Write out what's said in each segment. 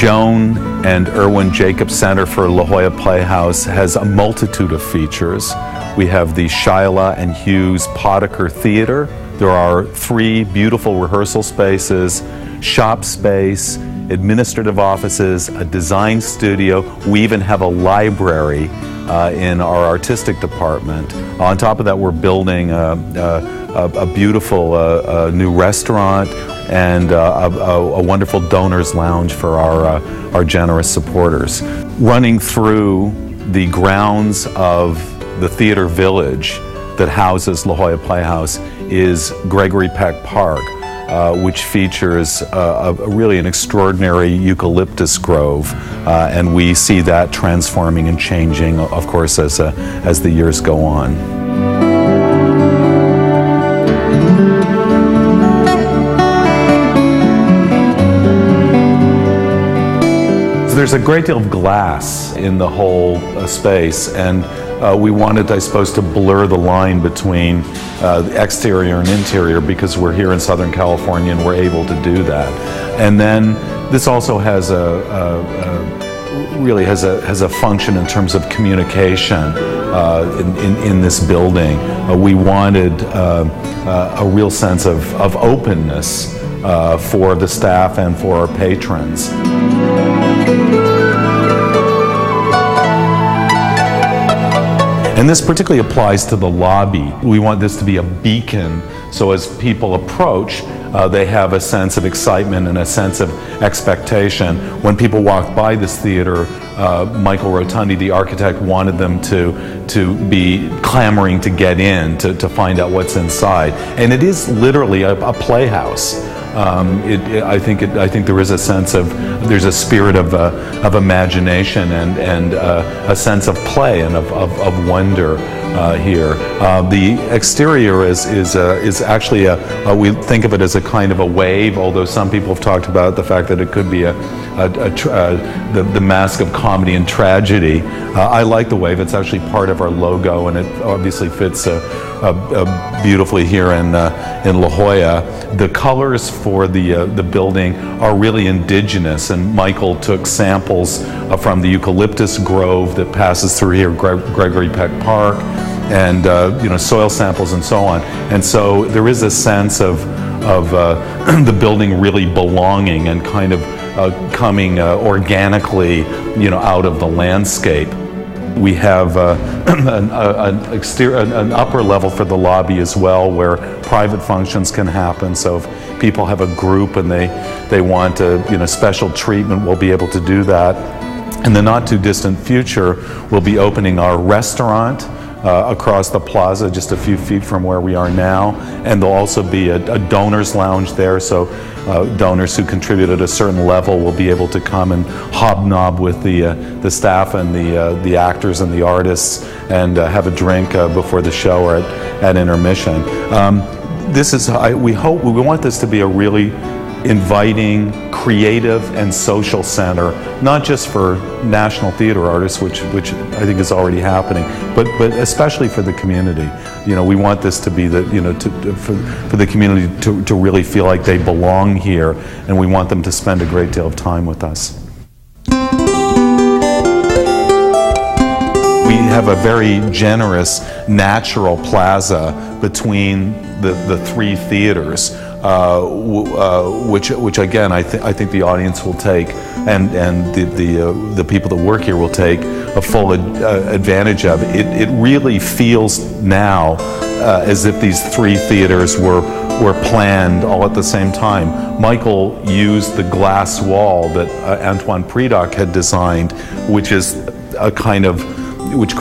Joan and Irwin Jacob Center for La Jolla Playhouse has a multitude of features. We have the Jolla and Hughes Potiker Theater. There are 3 beautiful rehearsal spaces, shop space, administrative offices, a design studio. We even have a library in our artistic department. On top of that, we're building a beautiful new restaurant and a wonderful donors lounge for our generous supporters. Running through the grounds of the theater village that houses La Jolla Playhouse is Gregory Peck Park, which features really an extraordinary eucalyptus grove, and we see that transforming and changing, of course, as the years go on. There's a great deal of glass in the whole space, and we wanted, I suppose, to blur the line between the exterior and interior, because we're here in Southern California and we're able to do that. And then this also has really has a function in terms of communication in this building. We wanted a real sense of openness for the staff and for our patrons. And this particularly applies to the lobby. We want this to be a beacon, so as people approach, they have a sense of excitement and a sense of expectation. When people walk by this theater, Michael Rotundi, the architect, wanted them to be clamoring to get in, to find out what's inside. And it is literally a playhouse. I think there is a sense of, there's a spirit of imagination and a sense of play and of wonder here. The exterior is actually we think of it as a kind of a wave, although some people have talked about the fact that it could be the mask of comedy and tragedy. I like the wave. It's actually part of our logo, and it obviously fits beautifully here in La Jolla. The colors for the building are really indigenous, and Michael took samples from the eucalyptus grove that passes through here, Gregory Peck Park, and soil samples and so on. And so there is a sense of the building really belonging and kind of coming organically, out of the landscape. We have an upper level for the lobby as well, where private functions can happen. So if people have a group and they want special treatment, we'll be able to do that. In the not too distant future, we'll be opening our restaurant across the plaza, just a few feet from where we are now, and there'll also be a donors lounge there, so donors who contribute at a certain level will be able to come and hobnob with the staff and the actors and the artists and have a drink before the show or at intermission. We want this to be a really inviting, creative, and social center, not just for national theater artists, which I think is already happening, but especially for the community. We want this to be for the community to really feel like they belong here, and we want them to spend a great deal of time with us. We have a very generous natural plaza between the 3 theaters, which again I think the audience will take, and the people that work here will take a full advantage of. It really feels now as if these 3 theaters were planned all at the same time. Michael used the glass wall that Antoine Predock had designed, which is a kind of which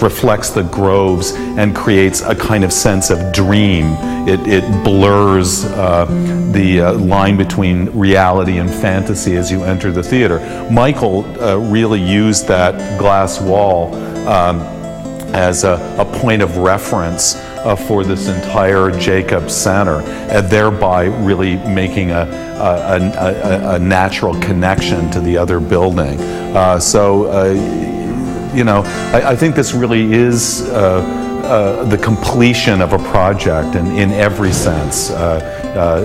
reflects the groves and creates a kind of sense of dream. It blurs the line between reality and fantasy as you enter the theater. Michael really used that glass wall as a point of reference for this entire Jacob Center, and thereby really making a natural connection to the other building. I think this really is the completion of a project in every sense,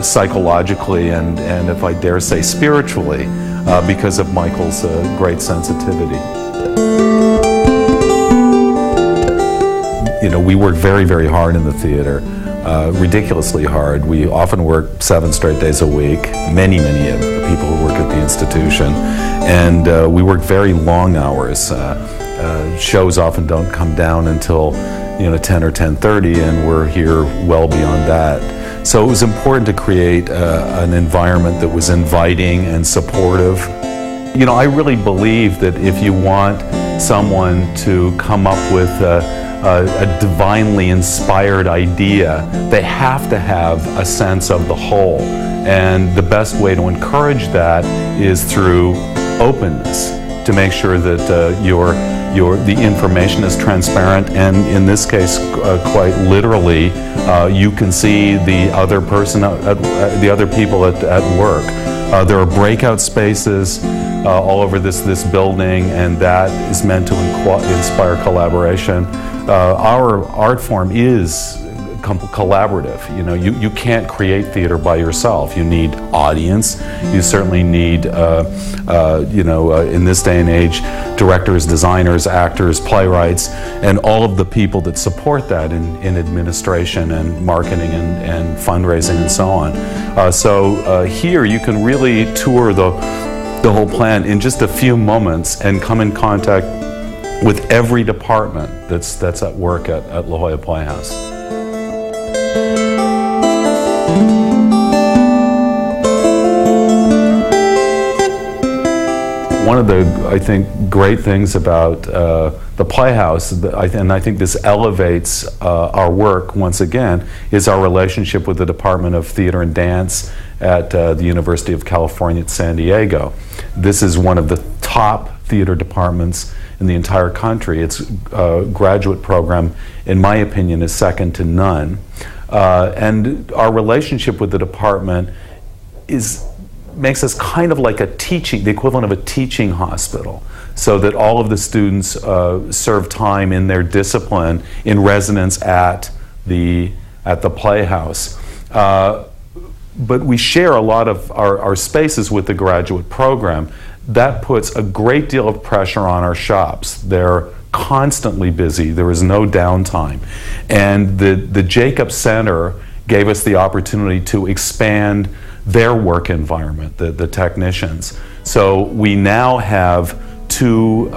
psychologically and if I dare say spiritually. because of Michael's great sensitivity. You know, we work very, very hard in the theater, ridiculously hard. We often work 7 straight days a week, many people who work at the institution, and we work very long hours. Shows often don't come down until 10 or 10:30, and we're here well beyond that. So it was important to create an environment that was inviting and supportive. You know, I really believe that if you want someone to come up with a divinely inspired idea, they have to have a sense of the whole. And the best way to encourage that is through openness, to make sure that the information is transparent, and in this case, quite literally, you can see the other person, the other people at work. There are breakout spaces all over this building, and that is meant to inspire collaboration. Our art form is collaborative. You know, you can't create theater by yourself. You need audience. You certainly need, in this day and age, directors, designers, actors, playwrights, and all of the people that support that in administration and marketing and fundraising and so on. So here you can really tour the whole plan in just a few moments and come in contact with every department that's at work at La Jolla Playhouse. One of the, I think, great things about the Playhouse, and I think this elevates our work once again, is our relationship with the Department of Theater and Dance at the University of California at San Diego. This is one of the top theater departments in the entire country. Its graduate program, in my opinion, is second to none. And our relationship with the department makes us kind of like the equivalent of a teaching hospital, so that all of the students serve time in their discipline in residence at the Playhouse. But we share a lot of our spaces with the graduate program. That puts a great deal of pressure on our shops. They're constantly busy. There is no downtime. And the Jacob Center gave us the opportunity to expand their work environment, the technicians. So we now have 2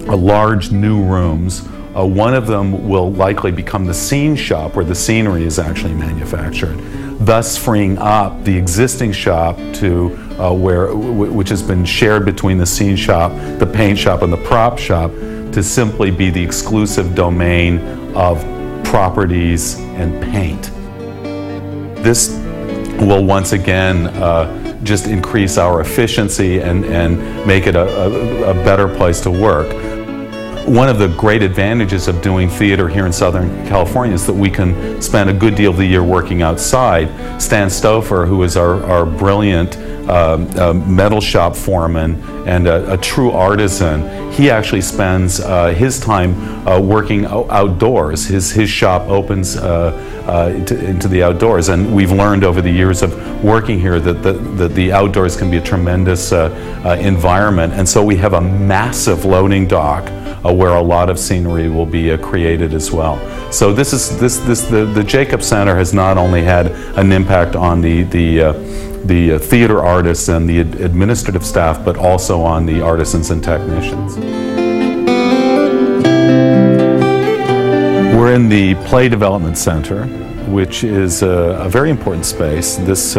large new rooms. One of them will likely become the scene shop, where the scenery is actually manufactured, thus freeing up the existing shop to which has been shared between the scene shop, the paint shop, and the prop shop, to simply be the exclusive domain of properties and paint. This will once again just increase our efficiency and make it a better place to work. One of the great advantages of doing theater here in Southern California is that we can spend a good deal of the year working outside. Stan Stouffer, who is our brilliant metal shop foreman and a true artisan, he actually spends his time working outdoors. His shop opens into the outdoors, and we've learned over the years of working here that the outdoors can be a tremendous environment, and so we have a massive loading dock where a lot of scenery will be created as well. So the Jacob Center has not only had an impact on the theater artists and the administrative staff, but also on the artisans and technicians. We're in the Play Development Center, which is a very important space. This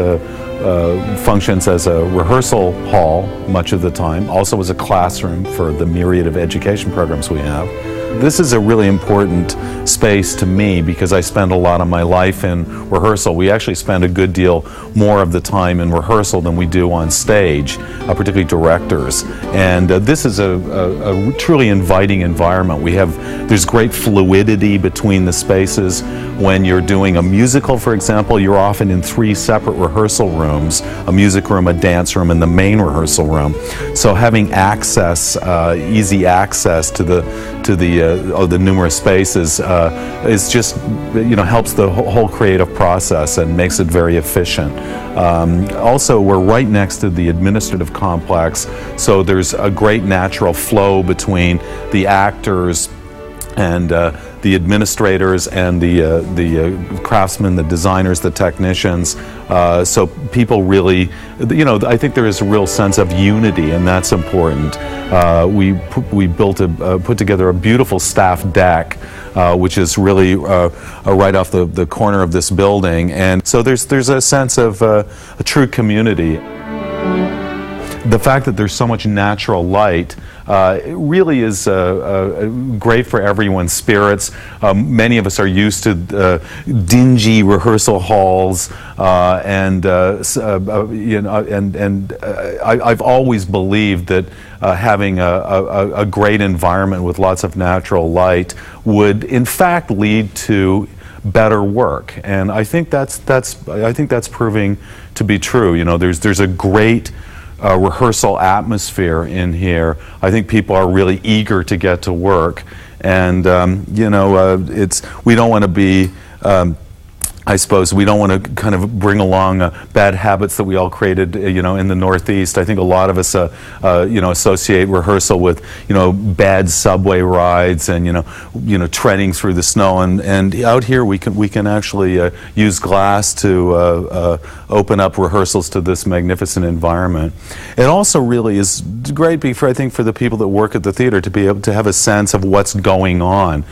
functions as a rehearsal hall much of the time, also as a classroom for the myriad of education programs we have. This is a really important space to me because I spend a lot of my life in rehearsal. We actually spend a good deal more of the time in rehearsal than we do on stage, particularly directors. And this is a truly inviting environment. There's great fluidity between the spaces. When you're doing a musical, for example, you're often in 3 separate rehearsal rooms, a music room, a dance room, and the main rehearsal room. So having access, easy access to the the numerous spaces is just, helps the whole creative process and makes it very efficient. Also, we're right next to the administrative complex, so there's a great natural flow between the actors and the administrators and the craftsmen, the designers, the technicians. So people really, I think there is a real sense of unity, and that's important. We put together a beautiful staff deck, which is really right off the corner of this building, and so there's a sense of a true community. The fact that there's so much natural light it really is great for everyone's spirits. Many of us are used to dingy rehearsal halls, and I've always believed that having a great environment with lots of natural light would, in fact, lead to better work, and I think that's proving to be true. There's a great rehearsal atmosphere in here. I think people are really eager to get to work, and we don't want to be I suppose we don't want to kind of bring along bad habits that we all created, in the Northeast. I think a lot of us, associate rehearsal with, bad subway rides and, treading through the snow. And out here we can actually use glass to open up rehearsals to this magnificent environment. It also really is great, I think, for the people that work at the theater to be able to have a sense of what's going on,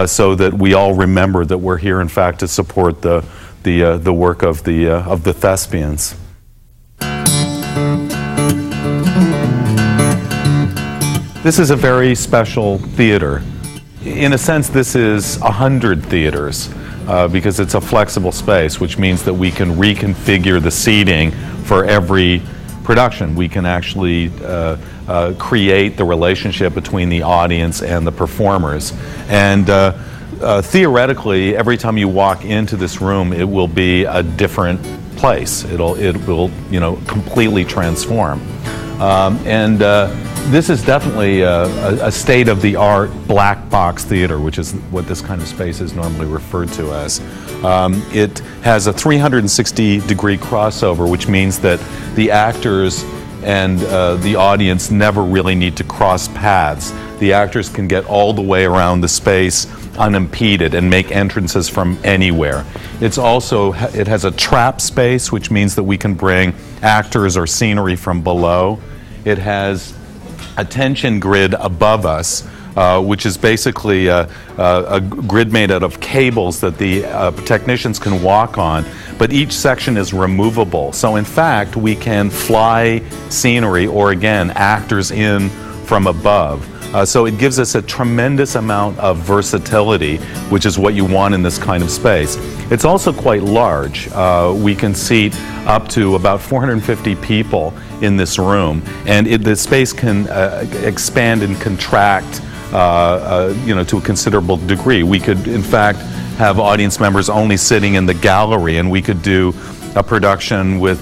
so that we all remember that we're here, in fact, to support the work of the thespians. This is a very special theater. In a sense, this is 100 theaters because it's a flexible space, which means that we can reconfigure the seating for every production. We can actually create the relationship between the audience and the performers. And theoretically, every time you walk into this room, it will be a different place. It will completely transform. This is definitely a state-of-the-art black box theater, which is what this kind of space is normally referred to as. It has a 360-degree crossover, which means that the actors and the audience never really need to cross paths. The actors can get all the way around the space unimpeded and make entrances from anywhere. It has a trap space, which means that we can bring actors or scenery from below. It has a tension grid above us, which is basically a grid made out of cables that the technicians can walk on, but each section is removable. So in fact, we can fly scenery or, again, actors in from above. So it gives us a tremendous amount of versatility, which is what you want in this kind of space. It's also quite large. We can seat up to about 450 people in this room, and the space can expand and contract to a considerable degree. We could, in fact, have audience members only sitting in the gallery, and we could do a production with,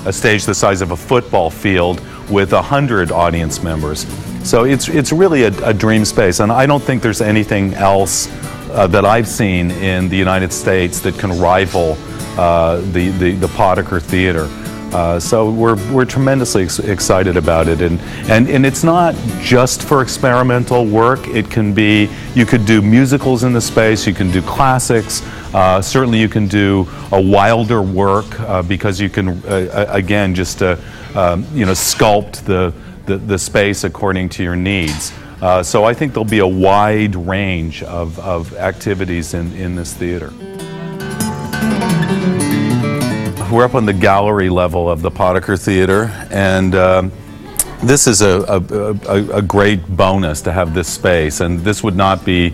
a stage the size of a football field with 100 audience members. So it's really a dream space, and I don't think there's anything else that I've seen in the United States that can rival the Potiker Theater. So we're tremendously excited about it, and it's not just for experimental work. It can be, you could do musicals in the space, you can do classics, certainly you can do a wilder work because you can again just sculpt the space according to your needs. So I think there'll be a wide range of activities in this theater. We're up on the gallery level of the Potiker Theater, and this is a great bonus to have this space, and this would not be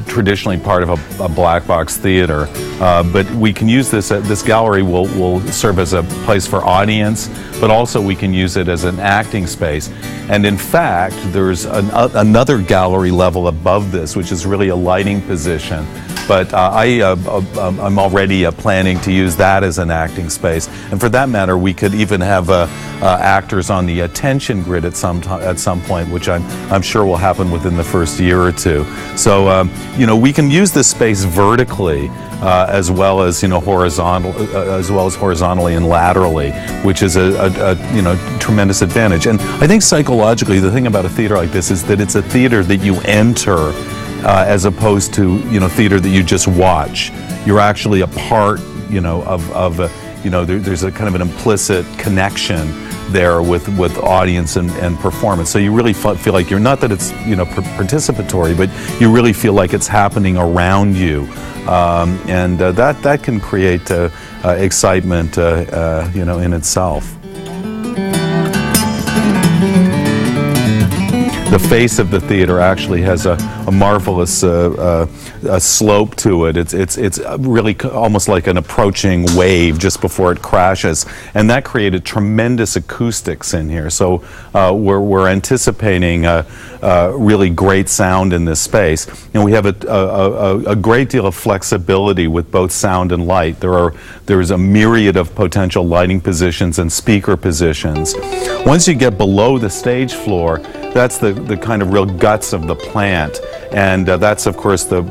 traditionally part of a black box theater, but we can use this gallery will serve as a place for audience, but also we can use it as an acting space. And in fact, there's another gallery level above this, which is really a lighting position, but I'm already planning to use that as an acting space. And for that matter, we could even have actors on the attention grid at some point, which I'm sure will happen within the first year or two. So we can use this space vertically as well as horizontally and laterally, which is a tremendous advantage. And I think psychologically, the thing about a theater like this is that it's a theater that you enter as opposed to theater that you just watch. You're actually a part there's a kind of an implicit connection there with audience and performance. So you really feel like you're, not that it's participatory, but you really feel like it's happening around you, and that can create excitement in itself. The face of the theater actually has a marvelous slope to it. It's really almost like an approaching wave just before it crashes, and that created tremendous acoustics in here. So we're anticipating really great sound in this space, and we have a great deal of flexibility with both sound and light. There is a myriad of potential lighting positions and speaker positions. Once you get below the stage floor, that's the kind of real guts of the plant, and that's of course the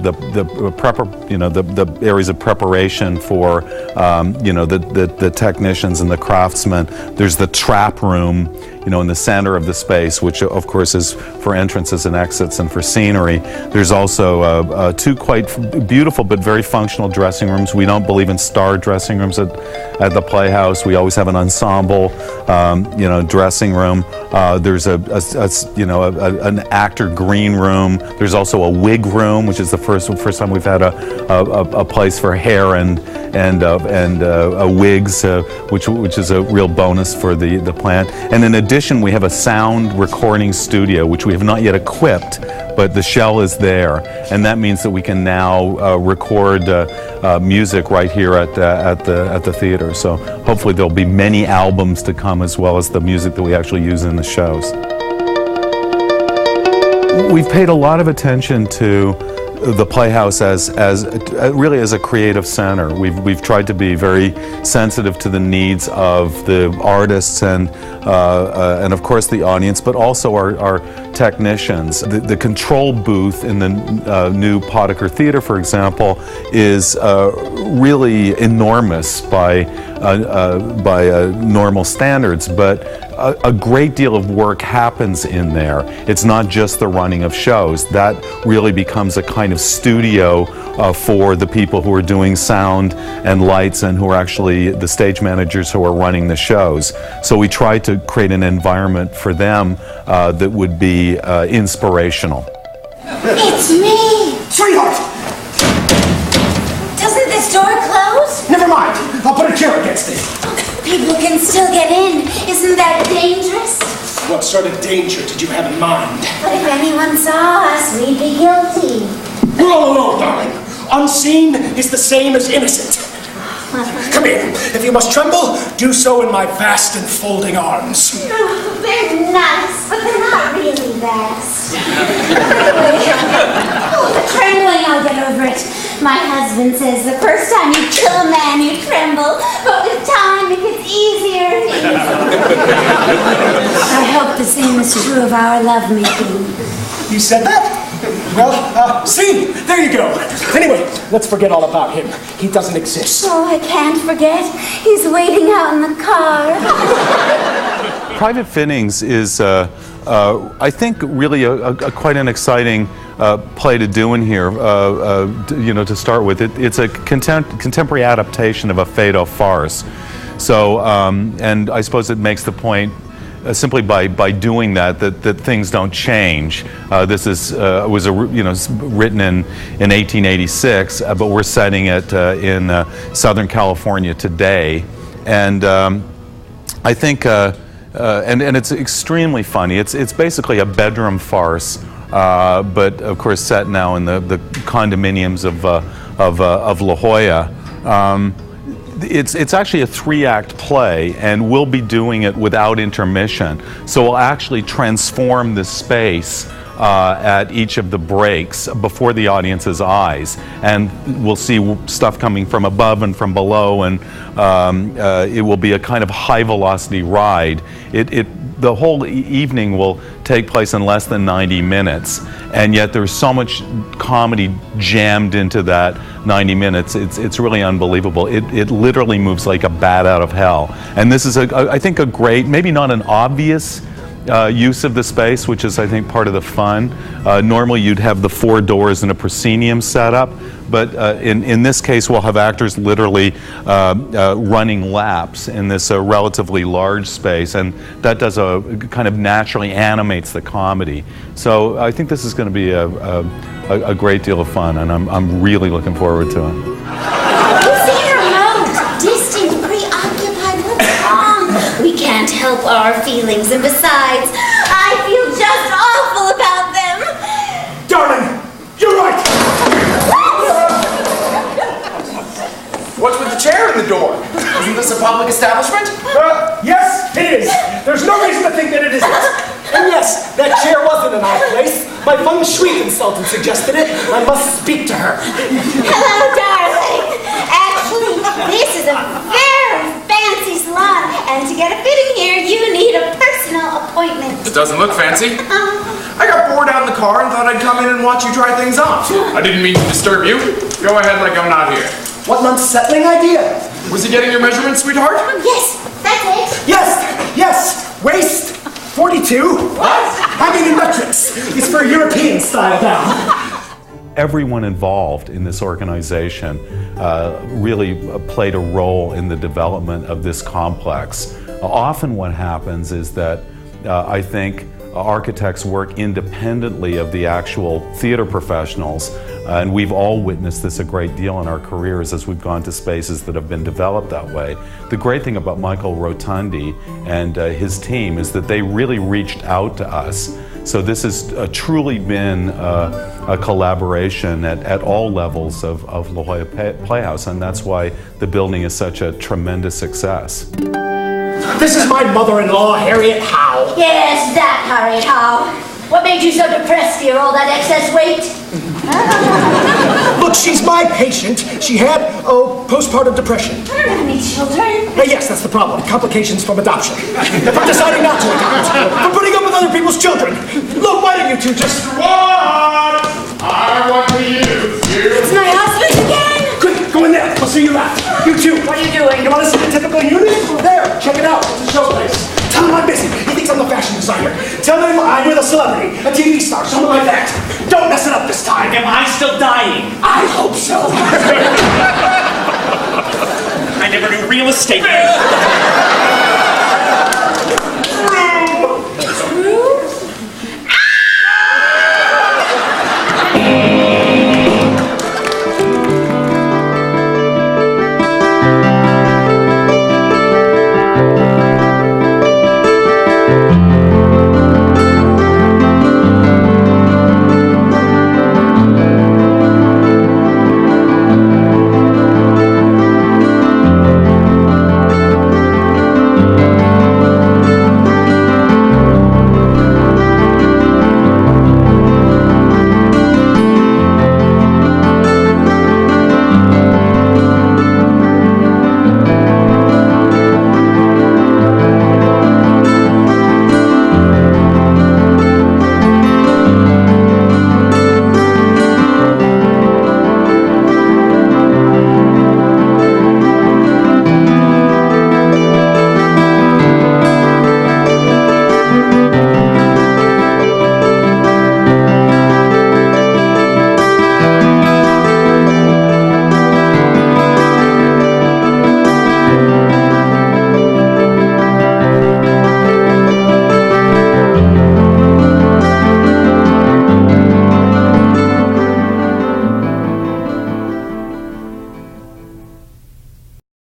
areas of preparation for the technicians and the craftsmen. There's the trap room, in the center of the space, which of course is for entrances and exits and for scenery. There's also two quite beautiful but very functional dressing rooms. We don't believe in star dressing rooms at the Playhouse. We always have an ensemble, dressing room. There's an actor green room. There's also a wig room, which is the first time we've had a place for hair and wigs, which is a real bonus for the plant. And in addition, we have a sound recording studio, which we have not yet equipped, but the shell is there, and that means that we can now record music right here at the theater. So hopefully there'll be many albums to come, as well as the music that we actually use in the shows. We've paid a lot of attention to the Playhouse as really as a creative center. We've tried to be very sensitive to the needs of the artists and of course the audience, but also our technicians. The control booth in the new Potiker Theater, for example, is really enormous by normal standards, but a great deal of work happens in there. It's not just the running of shows. That really becomes a kind of studio for the people who are doing sound and lights and who are actually the stage managers who are running the shows. So we try to create an environment for them that would be inspirational. It's me! Sweetheart! Doesn't this door close? Never mind. I'll put a chair against it. People can still get in. Isn't that dangerous? What sort of danger did you have in mind? But if anyone saw us, we'd be guilty. We're all alone, darling. Unseen is the same as innocent. Come here. If you must tremble, do so in my vast and folding arms. Oh, they're nice, but they're not really vast. Oh, the trembling, I'll get over it. My husband says the first time you kill a man, you tremble, but with time it gets easier and easier. I hope the same is true of our lovemaking. You said that? Well, see, there you go. Anyway, let's forget all about him. He doesn't exist. Oh, I can't forget. He's waiting out in the car. Private Fittings is, I think, really quite an exciting play to do in here. To start with, it's a contemporary adaptation of a Fado farce. So, and I suppose it makes the point simply by doing that things don't change. This was written in 1886, but we're setting it in Southern California today, and I think and it's extremely funny. It's basically a bedroom farce, but of course set now in the condominiums of La Jolla. It's actually a 3-act play, and we'll be doing it without intermission. So we'll actually transform the space at each of the breaks before the audience's eyes, and we'll see stuff coming from above and from below, and it will be a kind of high-velocity ride. The whole evening will take place in less than 90 minutes, and yet there's so much comedy jammed into that 90 minutes. It's really unbelievable. It literally moves like a bat out of hell. And this is, I think, a great, maybe not an obvious use of the space, which is, I think, part of the fun. Normally you'd have the 4 doors and a proscenium set up, but in this case we'll have actors literally running laps in this relatively large space, and that does kind of naturally animates the comedy. So I think this is going to be a great deal of fun, and I'm really looking forward to it. We can't help our feelings, and besides, I feel just awful about them. Darling, you're right! What's with the chair in the door? Isn't this a public establishment? Yes, it is. There's no reason to think that it isn't. And yes, that chair wasn't an odd place. My feng shui consultant suggested it. I must speak to her. Hello, darling. Actually, this is a very fancy salon, and to get a fitting here, you need a personal appointment. It doesn't look fancy. I got bored out in the car and thought I'd come in and watch you try things on. I didn't mean to disturb you. Go ahead like I'm not here. What an unsettling idea. Was he getting your measurements, sweetheart? Yes, that's it. Yes. Waist 42. What? I mean in metrics. It's for European style now. Everyone involved in this organization really played a role in the development of this complex. Often what happens is that I think architects work independently of the actual theater professionals, and we've all witnessed this a great deal in our careers as we've gone to spaces that have been developed that way. The great thing about Michael Rotundi and his team is that they really reached out to us. So this has truly been a collaboration at all levels of La Jolla Playhouse, and that's why the building is such a tremendous success. This is my mother-in-law, Harriet Howe. Yes, that Harriet Howe. What made you so depressed, dear? All that excess weight? Look, she's my patient. She had, postpartum depression. I don't have any children. Yes, that's the problem. Complications from adoption. From deciding not to adopt. From putting up with other people's children. Look, why don't you two just... What? I want to use you. It's my husband again. Quick, go in there. I'll see you left. You two. What are you doing? You want to see the typical unit? There, check it out. It's a show place. Tell him I'm busy. He thinks I'm the fashion designer. Tell him I'm with a celebrity, a TV star, someone like that. Don't mess it up this time. Am I still dying? I hope so. I never knew real estate.